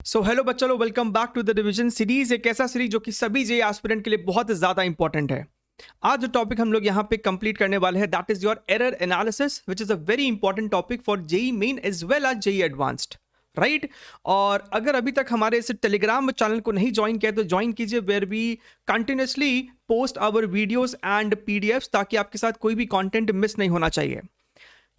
सो hello बच्चों, welcome back to the revision series. एक ऐसा सीरीज जो कि सभी जे एस्पिरेंट के लिए बहुत ज्यादा इंपॉर्टेंट है। आज जो टॉपिक हम लोग यहाँ पे कंप्लीट करने वाले हैं that is your error analysis, which is a very important topic for JEE Main as well as JEE Advanced, right. और अगर अभी तक हमारे इस टेलीग्राम चैनल को नहीं ज्वाइन किया तो ज्वाइन कीजिए, where we continuously post our videos and PDFs, ताकि आपके साथ कोई भी कंटेंट मिस नहीं होना चाहिए।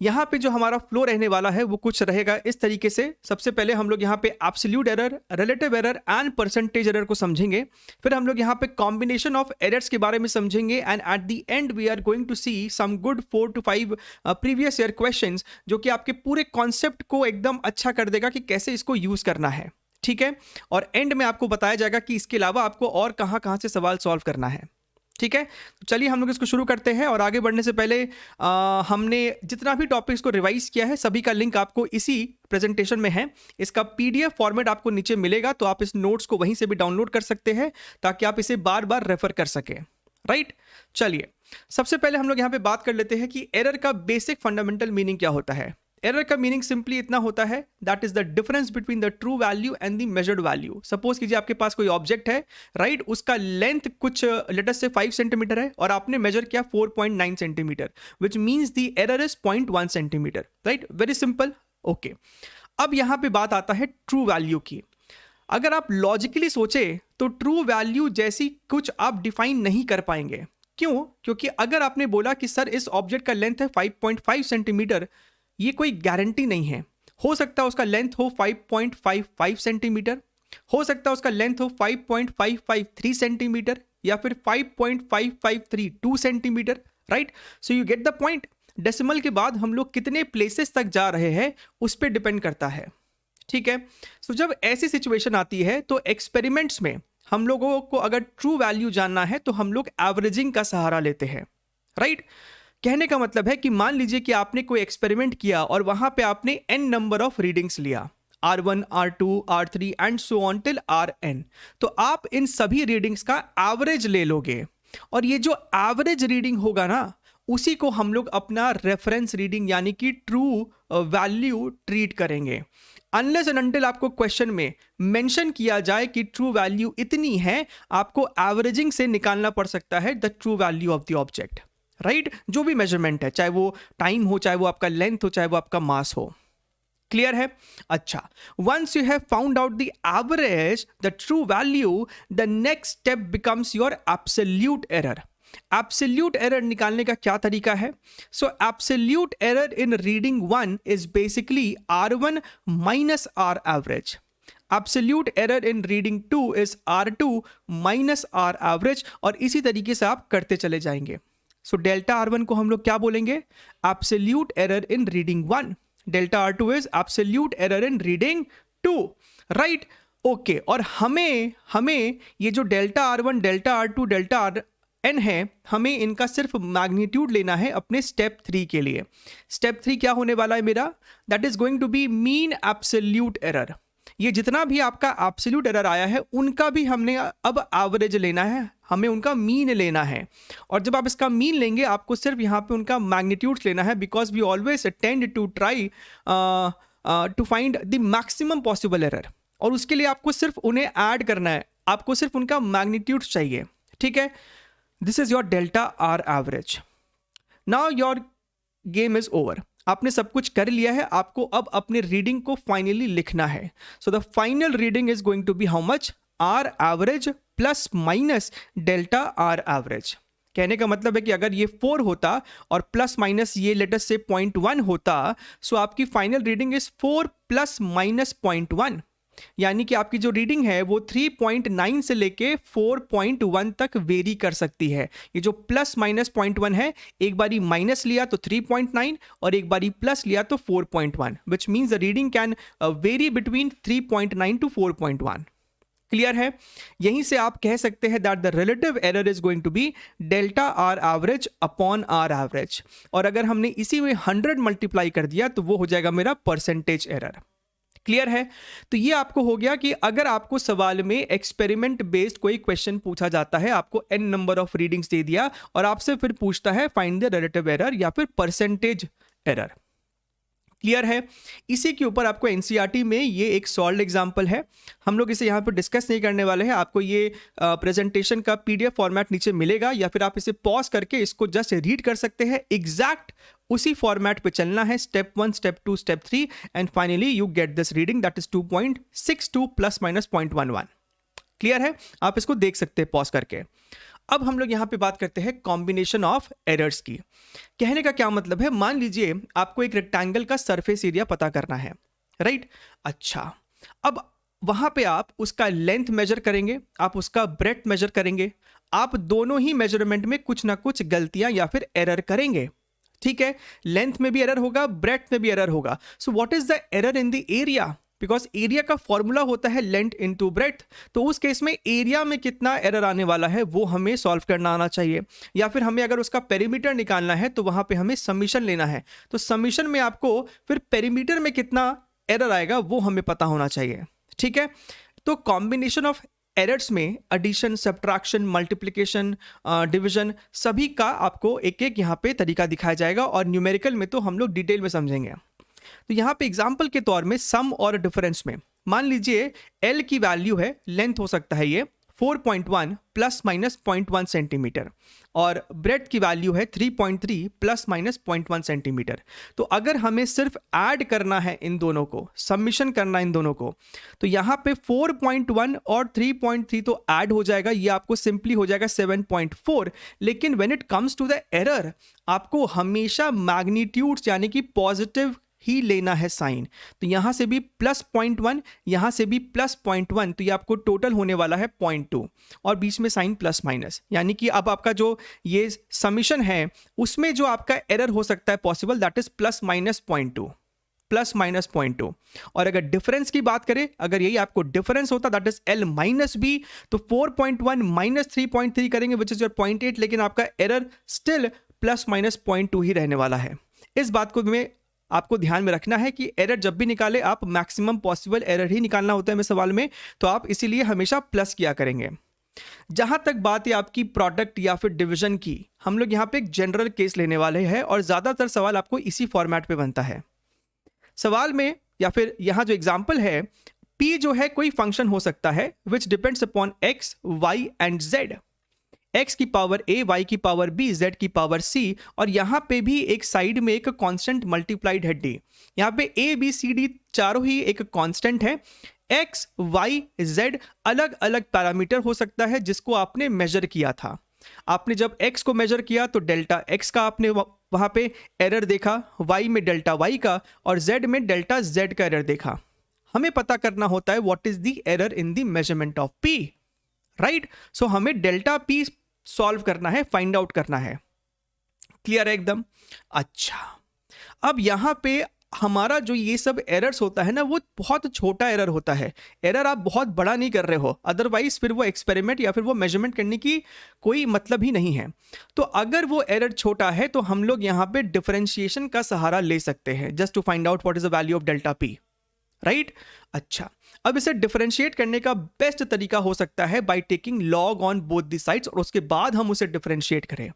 यहाँ पे जो हमारा फ्लो रहने वाला है वो कुछ रहेगा इस तरीके से। सबसे पहले हम लोग यहाँ पे absolute error, relative error and percentage error को समझेंगे। फिर हम लोग यहाँ पे कॉम्बिनेशन ऑफ एरर्स के बारे में समझेंगे and at the end we are going to see some good 4 to 5 previous year questions, जो कि आपके पूरे कॉन्सेप्ट को एकदम अच्छा कर देगा कि कैसे इसको यूज करना है, ठीक है। और एंड में आपको बताया जाएगा कि इसके अलावा आपको और कहाँ कहाँ से सवाल सॉल्व करना है, ठीक है। तो चलिए हम लोग इसको शुरू करते हैं। और आगे बढ़ने से पहले हमने जितना भी टॉपिक्स को रिवाइज किया है सभी का लिंक आपको इसी प्रेजेंटेशन में है। इसका पीडीएफ फॉर्मेट आपको नीचे मिलेगा, तो आप इस नोट्स को वहीं से भी डाउनलोड कर सकते हैं ताकि आप इसे बार बार रेफर कर सकें, राइट। चलिए सबसे पहले हम लोग यहाँ पे बात कर लेते हैं कि एरर का बेसिक फंडामेंटल मीनिंग क्या होता है। एरर का मीनिंग सिंपली इतना होता है, that is the difference between the true value and the measured value. Suppose कीजिए आपके पास कोई ऑब्जेक्ट है, राइट, उसका लेंथ कुछ लेटस से 5 सेंटीमीटर है और आपने मेजर किया 4.9 centimetre, which means the error is 0.1 centimetre, right. Very simple, okay. अब यहां पे बात आता है ट्रू वैल्यू की। अगर आप लॉजिकली सोचे तो ट्रू वैल्यू जैसी कुछ आप डिफाइन नहीं कर पाएंगे। क्यों? क्योंकि अगर आपने बोला कि सर इस ऑब्जेक्ट का लेंथ है 5.5 सेंटीमीटर, ये कोई गारंटी नहीं है। हो सकता है उसका लेंथ हो 5.55 सेंटीमीटर, हो सकता है उसका लेंथ हो 5.553 सेंटीमीटर, या फिर 5.5532 centimetre, right. So you get the point. Decimal के बाद हम लोग कितने प्लेसेस तक जा रहे हैं उस पर डिपेंड करता है, ठीक है। सो जब ऐसी सिचुएशन आती है तो एक्सपेरिमेंट्स में हम लोगों को अगर ट्रू वैल्यू जानना है तो हम लोग एवरेजिंग का सहारा लेते हैं, राइट। कहने का मतलब है कि मान लीजिए कि आपने कोई एक्सपेरिमेंट किया और वहां पे आपने n नंबर ऑफ रीडिंग्स लिया, R1, R2, R3 and so on till Rn। तो आप इन सभी रीडिंग्स का एवरेज ले लोगे और ये जो एवरेज रीडिंग होगा ना, उसी को हम लोग अपना रेफरेंस रीडिंग यानी कि ट्रू वैल्यू ट्रीट करेंगे। अनलेस एंड अनटिल आपको क्वेश्चन में मेंशन किया जाए कि ट्रू वैल्यू इतनी है, आपको एवरेजिंग से निकालना पड़ सकता है the true value of the object, right. जो भी मेजरमेंट है, चाहे वो टाइम हो, चाहे वो आपका लेंथ हो, चाहे वो आपका मास हो। क्लियर है? अच्छा, once you have found out the average, the true value, the next step becomes your absolute error. Absolute error निकालने का क्या तरीका है? So absolute error in reading 1 is basically R1 minus R average. Absolute error in reading 2 is R2 minus R average, और इसी तरीके से आप करते चले जाएंगे। सो डेल्टा R1 को हम लोग क्या बोलेंगे? Absolute error in reading 1। Delta R2 is absolute error in reading 2, right, okay. और हमें ये जो delta R1, delta R2, delta Rn है, हमें इनका सिर्फ मैग्नीट्यूड लेना है अपने स्टेप 3 के लिए। स्टेप 3 क्या होने वाला है मेरा? That is going to be mean absolute error. ये जितना भी आपका एब्सोल्यूट एरर आया है उनका भी हमने अब एवरेज लेना है, हमें उनका मीन लेना है। और जब आप इसका मीन लेंगे आपको सिर्फ यहाँ पे उनका मैग्नीट्यूड्स लेना है, because we always tend to try to find the maximum possible error, और उसके लिए आपको सिर्फ उन्हें ऐड करना है, आपको सिर्फ उनका मैग्नीट्यूड्स चाहिए, ठीक है। This is your delta R average. Now your game is over. आपने सब कुछ कर लिया है, आपको अब अपने रीडिंग को फाइनली लिखना है। So the final reading is going to be how much? R average plus minus delta R average. कहने का मतलब है कि अगर ये 4 होता और प्लस माइनस ये लेटस से 0.1 होता, सो आपकी final reading is 4 plus minus 0.1, यानी कि आपकी जो रीडिंग है वो 3.9 से लेके 4.1 तक वेरी कर सकती है। ये जो प्लस माइनस 0.1 है, एक बारी माइनस लिया तो 3.9 और एक बारी प्लस लिया तो 4.1, which means the reading can vary between 3.9 to 4.1। Clear है? यहीं से आप कह सकते हैं that the relative error is going to be delta R average upon R average, और अगर हमने इसी में 100 मल्टीप्लाई कर दिया तो वो हो जाएगा मेरा परसेंटेज एरर। क्लियर है? तो ये आपको हो गया कि अगर आपको सवाल में एक्सपेरिमेंट बेस्ड कोई क्वेश्चन पूछा जाता है, आपको n नंबर ऑफ रीडिंग्स दे दिया और आपसे फिर पूछता है फाइंड द रिलेटिव एरर या फिर परसेंटेज एरर। क्लियर है? इसी के ऊपर आपको एनसीईआरटी में ये एक सॉल्व्ड एग्जांपल है, हम लोग इसे यहाँ पर डिस्कस नहीं करने वाले हैं। आपको ये प्रेजेंटेशन का पीडीएफ फॉर्मेट नीचे मिलेगा, या फिर आप इसे पॉज करके इसको जस्ट रीड कर सकते हैं। एग्जैक्ट उसी फॉर्मेट पे चलना है, step 1, step 2, step 3 and finally you get this reading that is 2.62 plus minus 0.11। Clear है? आप इसको देख सकते हैं पॉज करके। अब हम लोग यहाँ पे बात करते हैं कॉम्बिनेशन ऑफ एरर्स की। कहने का क्या मतलब है, मान लीजिए आपको एक रेक्टेंगल का सरफेस एरिया पता करना है, राइट? अच्छा, अब वहां पे आप उसका लेंथ मेजर करेंगे, आप उसका ब्रेड्थ मेजर करेंगे, आप दोनों ही मेजरमेंट में कुछ ना कुछ गलतियां या फिर एरर करेंगे, ठीक है? लेंथ में भी एरर होगा, ब्रेड्थ में भी एरर होगा। So what is the error in the area? Because area का फॉर्मूला होता है लेंथ इनटू ब्रेड्थ, तो उस केस में एरिया में कितना एरर आने वाला है वो हमें सॉल्व करना आना चाहिए। या फिर हमें अगर उसका पेरीमीटर निकालना है तो वहां पे हमें समीशन लेना है, तो समीशन में आपको फिर पेरीमीटर में कितना एरर आएगा वो हमें पता होना चाहिए, ठीक है? तो कॉम्बिनेशन ऑफ एरर्स में एडिशन, सब्ट्रैक्शन, मल्टीप्लिकेशन, डिवीजन, सभी का आपको एक एक यहाँ पे तरीका दिखाया जाएगा, और न्यूमेरिकल में तो हम लोग डिटेल में समझेंगे। तो यहाँ पे एग्जाम्पल के तौर में सम और डिफरेंस में मान लीजिए L की वैल्यू है, लेंथ हो सकता है ये 4.1 प्लस माइनस 0.1 सेंटीमीटर, और ब्रेड्थ की वैल्यू है 3.3 प्लस माइनस 0.1 सेंटीमीटर। तो अगर हमें सिर्फ ऐड करना है इन दोनों को, सबमिशन करना इन दोनों को, तो यहाँ पे 4.1 और 3.3 तो ऐड हो जाएगा, ये आपको सिंपली हो जाएगा 7.4। लेकिन when it comes to the error, आपको हमेशा मैग्नीट्यूड्स यानी कि पॉजिटिव ही लेना है साइन। तो यहां से भी प्लस 0.1, यहां से भी प्लस 0.1, तो ये आपको टोटल होने वाला है 0.2, और बीच में साइन प्लस माइनस, यानी कि अब आपका जो ये समीशन है उसमें जो आपका एरर हो सकता है possible, that is plus minus 0.2, plus minus 0.2। और अगर डिफरेंस की बात करें, अगर यही आपको डिफरेंस होता that is L minus B, तो 4.1 माइनस 3.3 करेंगे विच इज योर 0.8, लेकिन आपका एरर स्टिल प्लस माइनस 0.2 ही रहने वाला है। इस बात को में आपको ध्यान में रखना है कि एरर जब भी निकाले आप मैक्सिमम पॉसिबल एरर ही निकालना होता है हमें सवाल में, तो आप इसीलिए हमेशा प्लस किया करेंगे। जहां तक बात है आपकी प्रोडक्ट या फिर डिवीजन की, हम लोग यहाँ पे एक जनरल केस लेने वाले हैं, और ज्यादातर सवाल आपको इसी फॉर्मेट पे बनता है। सवाल में या फिर यहाँ जो एग्जाम्पल है, P जो है कोई फंक्शन हो सकता है which depends upon x, y and z, x की पावर a, y की पावर b, z की पावर c, और यहाँ पे भी एक साइड में एक कांस्टेंट मल्टीप्लाइड है d। यहाँ पे a, b, c, d चारों ही एक कांस्टेंट है। x, y, z अलग अलग पैरामीटर हो सकता है जिसको आपने मेजर किया था। आपने जब x को मेजर किया तो डेल्टा x का आपने वहां पे एरर देखा, y में डेल्टा y का, और z में डेल्टा z का एरर देखा। हमें पता करना होता है what is the error in the measurement of p, right? So हमें डेल्टा p सॉल्व करना है, फाइंड आउट करना है। क्लियर है एकदम? अच्छा, अब यहां पे हमारा जो ये सब एरर्स होता है ना, वो बहुत छोटा एरर होता है। एरर आप बहुत बड़ा नहीं कर रहे हो, अदरवाइज फिर वो एक्सपेरिमेंट या फिर वो मेजरमेंट करने की कोई मतलब ही नहीं है। तो अगर वो एरर छोटा है तो हम लोग यहाँ पे डिफरेंशिएशन का सहारा ले सकते हैं, just to find out what is the value of delta P, right? अच्छा, अब इसे डिफरेंशिएट करने का बेस्ट तरीका हो सकता है by taking log on both the sides, और उसके बाद हम उसे डिफरेंशिएट करें।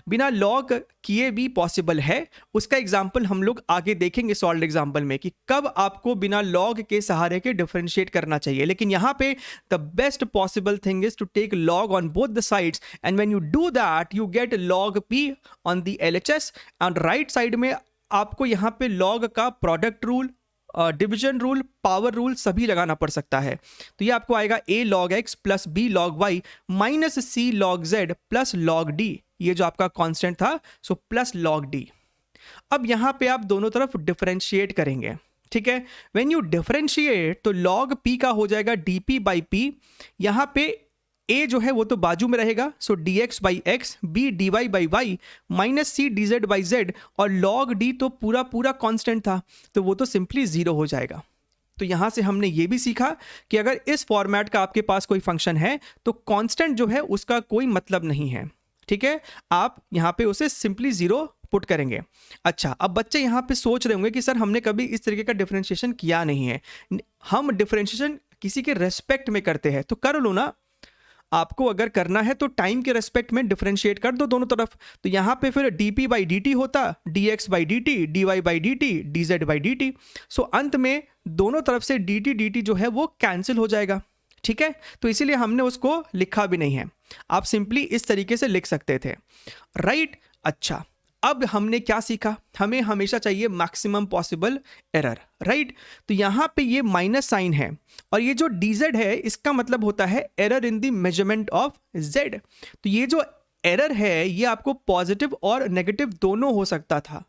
बिना लॉग किए भी पॉसिबल है, उसका एग्जांपल हम लोग आगे देखेंगे सॉल्व्ड एग्जांपल में कि कब आपको बिना लॉग के सहारे के डिफरेंशिएट करना चाहिए। लेकिन यहां पे the best possible thing is to take log on both the sides, and when you do that you get log P on the LHS, and right side में आपको यहां पे लॉग का product rule, division rule, power rule सभी लगाना पड़ सकता है। तो ये आपको आएगा a log x plus b log y minus c log z plus log d, ये जो आपका कांस्टेंट था, सो प्लस log d। अब यहां पे आप दोनों तरफ डिफरेंशिएट करेंगे, ठीक है? व्हेन यू डिफरेंशिएट तो log p का हो जाएगा dp बाई p, यहां पे a जो है वो तो बाजू में रहेगा, सो dx by x, b dy by y minus c dz by z, और log d तो पूरा पूरा कांस्टेंट था, तो वो तो सिंपली जीरो हो जाएगा। तो यहां से हमने ये भी सीखा कि अगर इस फॉर्मेट का आपके पास कोई फंक्शन है तो कांस्टेंट जो है उसका कोई मतलब नहीं है, ठीक है? आप यहां पे उसे सिंपली जीरो पुट करेंगे। अच्छा, अब बच्चे यहां पे सोच रहे होंगे कि सर हमने कभी इस तरीके का डिफरेंशिएशन किया नहीं है। हम डिफरेंशिएशन किसी के रेस्पेक्ट में करते हैं, तो कर लो ना। आपको अगर करना है तो टाइम के रेस्पेक्ट में डिफरेंशिएट कर दो दोनों तरफ। तो यहाँ पे फिर डी बाई डी टी होता, d x by d t, d y by d t, d z by d t. So अंत में दोनों तरफ से डी टी जो है वो कैंसिल हो जाएगा, ठीक है। तो इसीलिए हमने उसको लिखा भी नहीं है, आप सिंपली इस तरीके से लिख सकते थे, राइट। अच्छा, अब हमने क्या सीखा, हमें हमेशा चाहिए मैक्सिमम पॉसिबल एरर, राइट। तो यहाँ पे ये माइनस साइन है और ये जो dz है इसका मतलब होता है error in the measurement of z। तो ये जो एरर है ये आपको पॉजिटिव और नेगेटिव दोनों हो सकता था,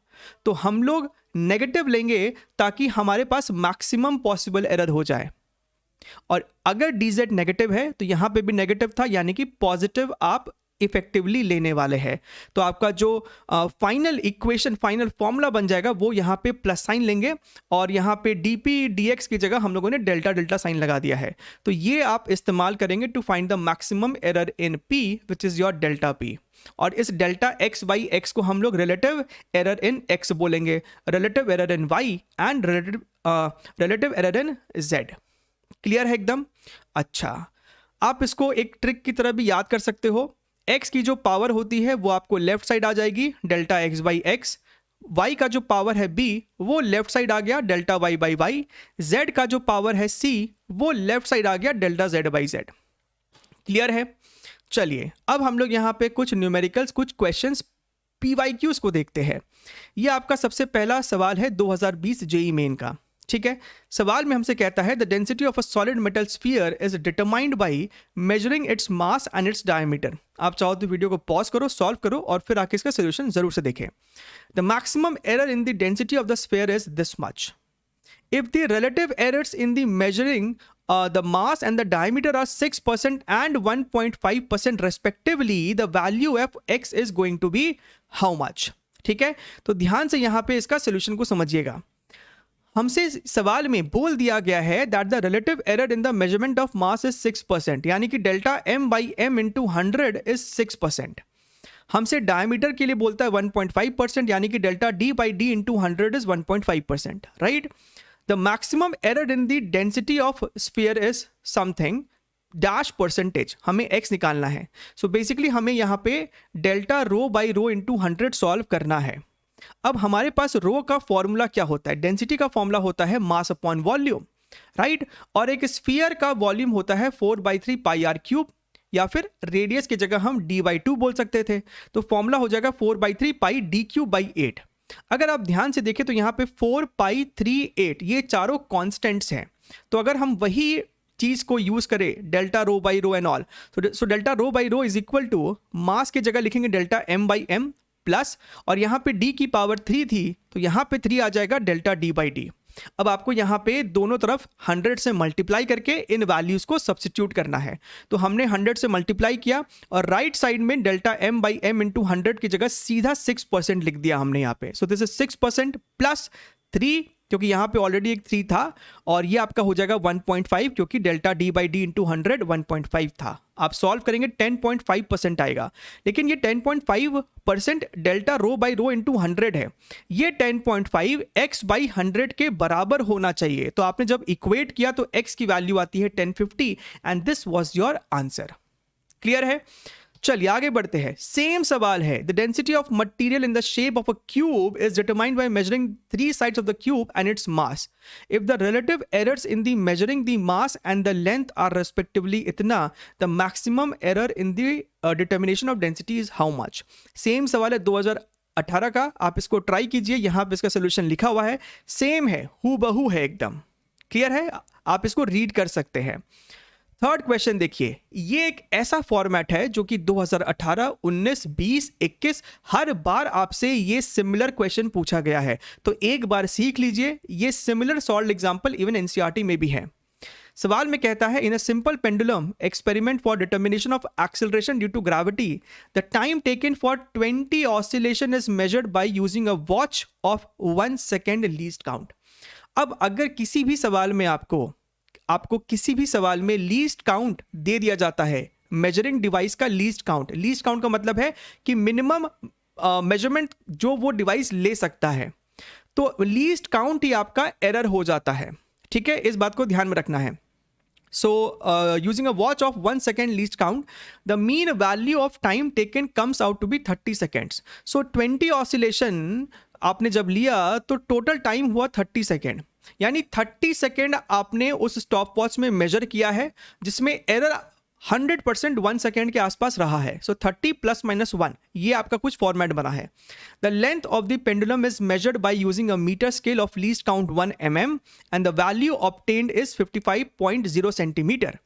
तो हम लोग नेगेटिव लेंगे ताकि हमारे पास मैक्सिमम पॉसिबल एरर हो जाए। और अगर dz नेगेटिव है तो यहाँ पे भी नेगेटिव था, यानी कि पॉजिटिव आप इफेक्टिवली लेने वाले हैं। तो आपका जो फाइनल इक्वेशन, फाइनल फॉर्मूला बन जाएगा वो यहाँ पे प्लस साइन लेंगे और यहाँ पे dp dx की जगह हम लोगों ने डेल्टा डेल्टा साइन लगा दिया है। तो ये आप इस्तेमाल करेंगे to find the maximum error in p which is your delta p। और इस डेल्टा x बाई x को हम लोग रिलेटिव एरर इन x बोलेंगे, relative error in y and relative error in z। Clear है एकदम। अच्छा, आप इसको एक ट्रिक की तरह भी याद कर सकते हो। x की जो पावर होती है वो आपको लेफ्ट साइड आ जाएगी, delta x by x। y का जो पावर है b वो लेफ्ट साइड आ गया, delta y by y। z का जो पावर है c वो लेफ्ट साइड आ गया, delta z by z। Clear है। चलिए अब हम लोग यहाँ पे कुछ न्यूमेरिकल्स, कुछ क्वेश्चंस PYQs को देखते हैं। ये आपका सबसे पहला सवाल है 2020 जेई मेन का, ठीक है। सवाल में हमसे कहता है the density of a solid metal sphere is determined by measuring its mass and its diameter. आप चाहो तो वीडियो को पॉज करो, सॉल्व करो और फिर आके इसका सोल्यूशन जरूर से देखें। The maximum error in the density of the sphere is this much. If the relative errors in the measuring the mass and the diameter are 6% and 1.5% respectively, the value of x is going to be how much? ठीक है, तो ध्यान से यहाँ पे इसका solution को समझिएगा। हमसे सवाल में बोल दिया गया है that the relative error in the measurement of mass is 6%, यानी कि delta m by m into 100 is 6%। हमसे डायमीटर के लिए बोलता है 1.5%, यानी कि delta d by d into 100 is 1.5%, right. The maximum error in the density of sphere is something dash percentage, हमें x निकालना है। So basically हमें यहाँ पे delta rho by rho into 100 solve करना है। अब हमारे पास रो का फॉर्मूला क्या होता है, डेंसिटी का फॉर्मूला होता है मास अपॉन वॉल्यूम, राइट। और एक स्फीयर का वॉल्यूम होता है 4/3 पाई आर क्यूब, या फिर रेडियस की जगह हम d/2 बोल सकते थे। तो फॉर्मूला हो जाएगा 4/3 पाई d क्यूब बाई 8। अगर आप ध्यान से देखें तो यहाँ पे 4 पाई 3 8 ये चारों कॉन्स्टेंट्स हैं। तो अगर हम वही चीज को यूज करें delta rho by rho and all, so delta rho by rho is equal to mass की जगह लिखेंगे delta m by m plus, और यहाँ पे d की पावर 3 थी तो यहाँ पे 3 आ जाएगा डेल्टा d बाई d। अब आपको यहाँ पे दोनों तरफ 100 से मल्टीप्लाई करके इन वैल्यूज को सब्स्टिट्यूट करना है। तो हमने 100 से मल्टीप्लाई किया और राइट साइड में delta m by m into 100 की जगह सीधा 6% लिख दिया हमने यहाँ पे। सो दिस इज 6% प्लस 3, क्योंकि यहाँ पे ऑलरेडी एक 3 था, और ये आपका हो जाएगा 1.5, क्योंकि delta d by d into 100 1.5 था। आप सॉल्व करेंगे 10.5% आएगा, लेकिन ये 10.5% delta rho by rho into 100 है। ये 10.5 x बाई 100 के बराबर होना चाहिए। तो आपने जब इक्वेट किया तो x की वैल्यू आती है 1050 and this was your answer. Clear है। चलिए आगे बढ़ते हैं। सेम सवाल है, the density of material in the shape of a cube is determined by measuring 3 sides of the cube and its mass. If the relative errors in the measuring the mass and the length are respectively इतना, the maximum error in the determination of density is how much. Same सवाल है 2018 का, आप इसको try कीजिए, यहाँ पे इसका सोल्यूशन लिखा हुआ है, सेम है, हूबहू है एकदम। क्लियर है, आप इसको रीड कर सकते हैं। थर्ड क्वेश्चन देखिए, ये एक ऐसा फॉर्मेट है जो कि 2018, 19, 20, 21 हर बार आपसे ये सिमिलर क्वेश्चन पूछा गया है। तो एक बार सीख लीजिए, ये similar solved example even NCERT में भी है। सवाल में कहता है in a simple pendulum experiment for determination of acceleration due to gravity the time taken for 20 oscillation is measured by using a watch of 1 second least count. अब अगर किसी भी सवाल में आपको किसी भी सवाल में लीस्ट काउंट दे दिया जाता है, मेजरिंग डिवाइस का लीस्ट काउंट का मतलब है कि मिनिमम मेजरमेंट जो वो डिवाइस ले सकता है, तो लीस्ट काउंट ही आपका एरर हो जाता है। ठीक है, इस बात को ध्यान में रखना है। So, using a watch of 1 second least count, the mean value of time taken comes out to be 30 seconds. So, 20 oscillation आपने जब लिया तो टोटल टाइम हुआ 30 सेकेंड, यानी 30 सेकेंड आपने उस स्टॉप वॉच में मेजर किया है, जिसमें एरर 100% 1 सेकेंड के आसपास रहा है. सो 30 प्लस माइनस 1, ये आपका कुछ फॉर्मेट बना है. The length of the pendulum is measured by using a metre scale of least count 1 mm and the value obtained is 55.0 centimetre.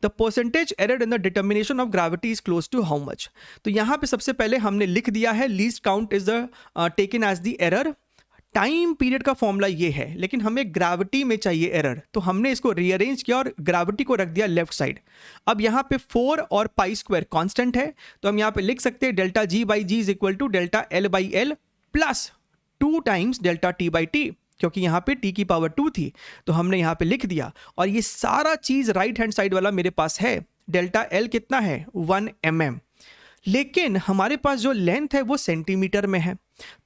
The percentage error in the determination of gravity is close to how much. तो यहाँ पे सबसे पहले हमने लिख दिया है least count is the taken as the error. Time period का फॉर्मूला ये है, लेकिन हमें ग्रेविटी में चाहिए एरर, तो हमने इसको रीअरेंज किया और ग्रेविटी को रख दिया लेफ्ट साइड. अब यहाँ पे 4 और पाई स्क्वायर कांस्टेंट है, तो हम यहाँ पे लिख सकते हैं delta ji by G is equal to delta L by L plus 2 times delta T by T, क्योंकि यहाँ पे t की पावर 2 थी, तो हमने यहाँ पे लिख दिया. और ये सारा चीज राइट हैंड साइड वाला मेरे पास है. डेल्टा एल कितना है 1 mm, लेकिन हमारे पास जो लेंथ है वो सेंटीमीटर में है.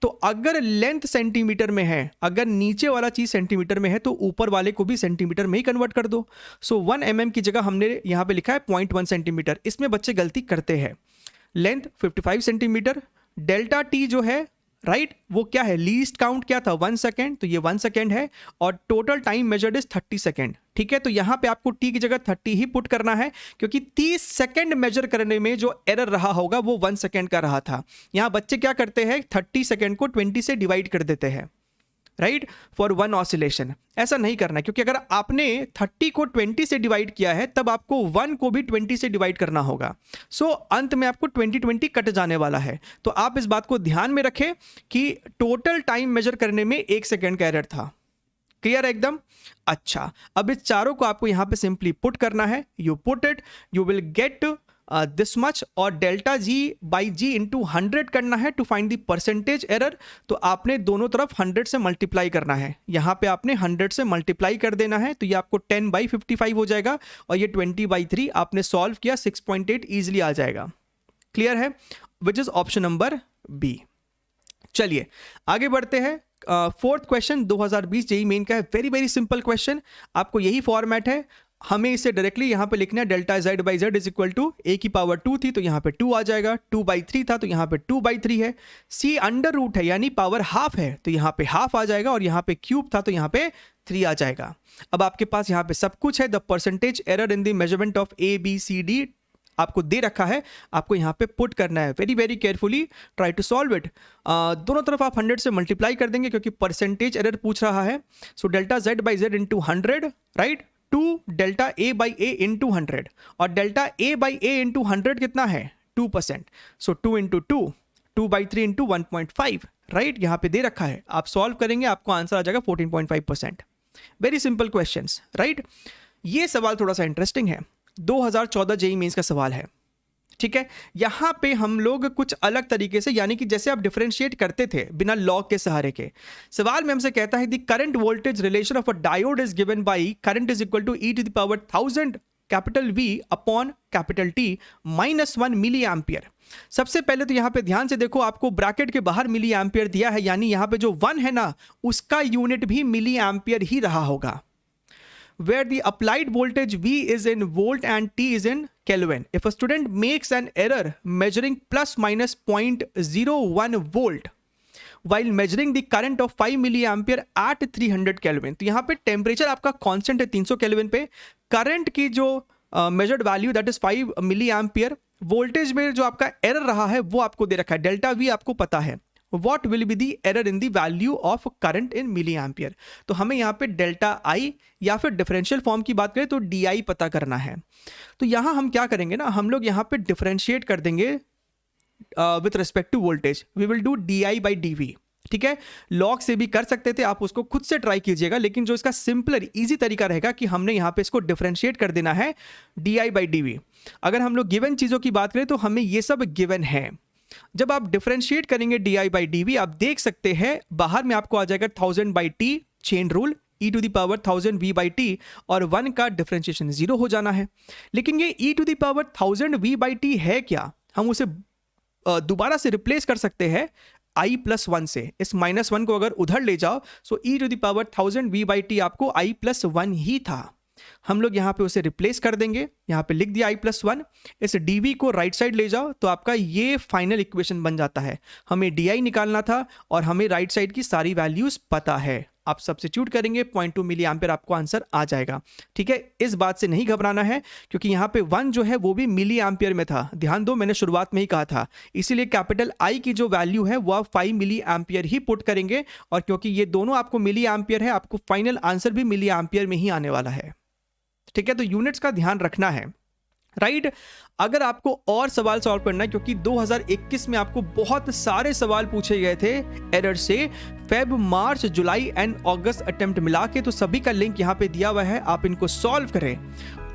तो अगर लेंथ सेंटीमीटर में है, अगर नीचे वाला चीज सेंटीमीटर में है, तो ऊपर वाले को भी सेंटीमीटर में ही कन्वर्ट कर दो. सो 1 mm की जगह हमने यहाँ पे लिखा है 0.1 सेंटीमीटर. इसमें बच्चे गलती करते हैं. लेंथ 55 सेंटीमीटर, डेल्टा टी जो है राइट वो क्या है, लीस्ट काउंट क्या था 1 सेकेंड, तो ये 1 सेकेंड है, और total time measured is 30 second. ठीक है, तो यहां पे आपको t की जगह 30 ही पुट करना है, क्योंकि 30 सेकेंड मेजर करने में जो एरर रहा होगा वो 1 सेकेंड का रहा था. यहां बच्चे क्या करते हैं, 30 सेकेंड को 20 से डिवाइड कर देते हैं राइट फॉर 1 ऑसिलेशन. ऐसा नहीं करना, क्योंकि अगर आपने 30 को 20 से डिवाइड किया है तब आपको 1 को भी 20 से डिवाइड करना होगा. सो अंत में आपको 20 कट जाने वाला है. तो आप इस बात को ध्यान में रखें कि टोटल टाइम मेजर करने में 1 सेकेंड का एरर था. क्लियर है एकदम. अच्छा, अब इस चारों को आपको यहां पे सिंपली पुट करना है. You put it, you will get this much, और delta ji by g into 100 करना है to find the percentage error. तो आपने दोनों तरफ 100 से मल्टीप्लाई करना है. यहाँ पे आपने 100 से मल्टीप्लाई कर देना है, तो ये आपको 10/55 हो जाएगा, और ये 20/3 आपने सॉल्व किया, 6.8 ईजिली आ जाएगा. क्लियर है, which is option number B. चलिए आगे बढ़ते हैं. फोर्थ क्वेश्चन 2020 जेईई मेन का है. Very very simple question. आपको यही फॉर्मेट है, हमें इसे डायरेक्टली यहाँ पे लिखना है. Delta Z by Z is equal to a की पावर 2 थी तो यहाँ पे 2 आ जाएगा, 2/3 था तो यहाँ पे 2/3 है, c अंडर रूट है यानी पावर हाफ है तो यहाँ पे हाफ आ जाएगा, और यहाँ पे क्यूब था तो यहाँ पे 3 आ जाएगा. अब आपके पास यहाँ पे सब कुछ है. The percentage error in the measurement of a b c d आपको दे रखा है, आपको यहाँ पे पुट करना है. Very very carefully try to solve it. दोनों तरफ आप 100 से मल्टीप्लाई कर देंगे क्योंकि परसेंटेज एरर पूछ रहा है. So delta Z by Z into 100 right, to delta A by A into 100, और delta A by A into 100 कितना है 2%. सो 2 इंटू 2, 2/3 इंटू 1.5 राइट, यहाँ पे दे रखा है. आप सॉल्व करेंगे आपको आंसर आ जाएगा 14.5%. Very simple questions right. ये सवाल थोड़ा सा इंटरेस्टिंग है, 2014 जेईई मेंस का सवाल है. ठीक है, यहां पे हम लोग कुछ अलग तरीके से, यानी कि जैसे आप डिफरेंशिएट करते थे बिना लॉग के सहारे के. सवाल में हमसे कहता है the current voltage relation of a diode is given by current is equal to e to the power 1000 capital V upon capital T minus 1 milli ampere. सबसे पहले तो यहां पे ध्यान से देखो, आपको ब्रैकेट के बाहर मिली एम्पियर दिया है, यानी यहां पे जो 1 है ना उसका यूनिट भी मिली एम्पियर ही रहा होगा. Where the applied voltage V is in volt and T is in Kelvin. If a student makes an error measuring plus minus 0.01 volt while measuring the current of 5 milliampere at 300 Kelvin. तो यहाँ पे temperature आपका constant है 300 kelvin पे, current की जो measured value that is 5 milliampere, voltage में जो आपका एरर रहा है वो आपको दे रखा है, डेल्टा V आपको पता है. What will be the error in the value of current in milliampere? तो हमें यहाँ पे डेल्टा आई या फिर डिफरेंशियल फॉर्म की बात करें तो DI पता करना है. तो यहाँ हम क्या करेंगे ना, हम लोग यहाँ पे डिफरेंशिएट कर देंगे with respect to voltage. We will do DI by DV. ठीक है, लॉग से भी कर सकते थे, आप उसको खुद से ट्राई कीजिएगा, लेकिन जो इसका सिंपलर इजी तरीका रहेगा कि हमने यहाँ पे इसको डिफरेंशिएट कर देना है DI बाई DV. अगर हम लोग गिवन चीज़ों की बात करें तो हमें ये सब गिवन है. जब आप डिफरेंशिएट करेंगे DI बाई DV, आप देख सकते हैं बाहर में आपको आ जाएगा 1000/T chain rule, e to the power 1000 V/T, और 1 का डिफरेंशिएशन 0 हो जाना है. लेकिन ये e to the power 1000 V/T है क्या, हम उसे दोबारा से रिप्लेस कर सकते हैं i+1 से. इस -1 को अगर उधर ले जाओ, so e to the power 1000 V/T आपको i+1 ही था. हम लोग यहाँ पे उसे रिप्लेस कर देंगे, यहाँ पे लिख दिया i+1, इस dv को राइट साइड ले जाओ तो आपका ये फाइनल इक्वेशन बन जाता है। हमें di निकालना था और हमें राइट साइड की सारी वैल्यूज पता है। आप सब्स्टिट्यूट करेंगे 0.2 मिली एम्पियर आपको आंसर आ जाएगा। ठीक है, इस बात से नहीं घबराना है क्योंकि यहाँ पे 1 जो है वो भी मिली एम्पियर में था। ध्यान दो, मैंने शुरुआत में ही कहा था, इसीलिए कैपिटल I की जो वैल्यू है वो आप 5 मिली एम्पियर ही पुट करेंगे, और क्योंकि ये दोनों आपको मिली एम्पियर है, आपको फाइनल आंसर भी मिली एम्पियर में ही आने वाला है। ठीक है, तो यूनिट्स का ध्यान रखना है, राइट। अगर आपको और सवाल सॉल्व करना है, क्योंकि 2021 में आपको बहुत सारे सवाल पूछे गए थे एरर से, Feb, March, July and August attempt मिला के, तो सभी का लिंक यहाँ पे दिया हुआ है, आप इनको सॉल्व करें।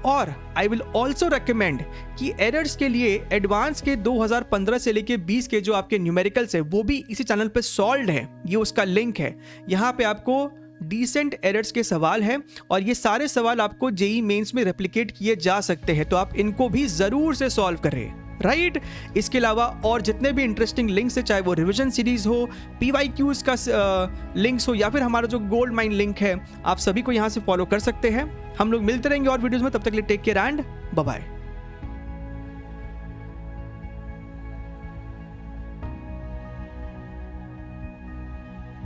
और आई विल ऑल्सो रेकमेंड कि एरर्स के लिए एडवांस के 2015 से लेके 20 के जो आपके न्यूमेरिकल्स है वो भी इसी चैनल पे सॉल्व है, ये उसका लिंक है। यहाँ पे आपको डिसेंट एरर्स के सवाल हैं और ये सारे सवाल आपको जेई मेंस में रेप्लिकेट किए जा सकते हैं, तो आप इनको भी जरूर से सॉल्व करें, राइट। इसके अलावा और जितने भी इंटरेस्टिंग लिंक्स है, चाहे वो रिवीजन सीरीज हो, PYQs का लिंक्स हो, या फिर हमारा जो गोल्ड माइन लिंक है, आप सभी को यहाँ से फॉलो कर सकते हैं। हम लोग मिलते रहेंगे और वीडियोस में, तब तक के लिए take care and bye bye.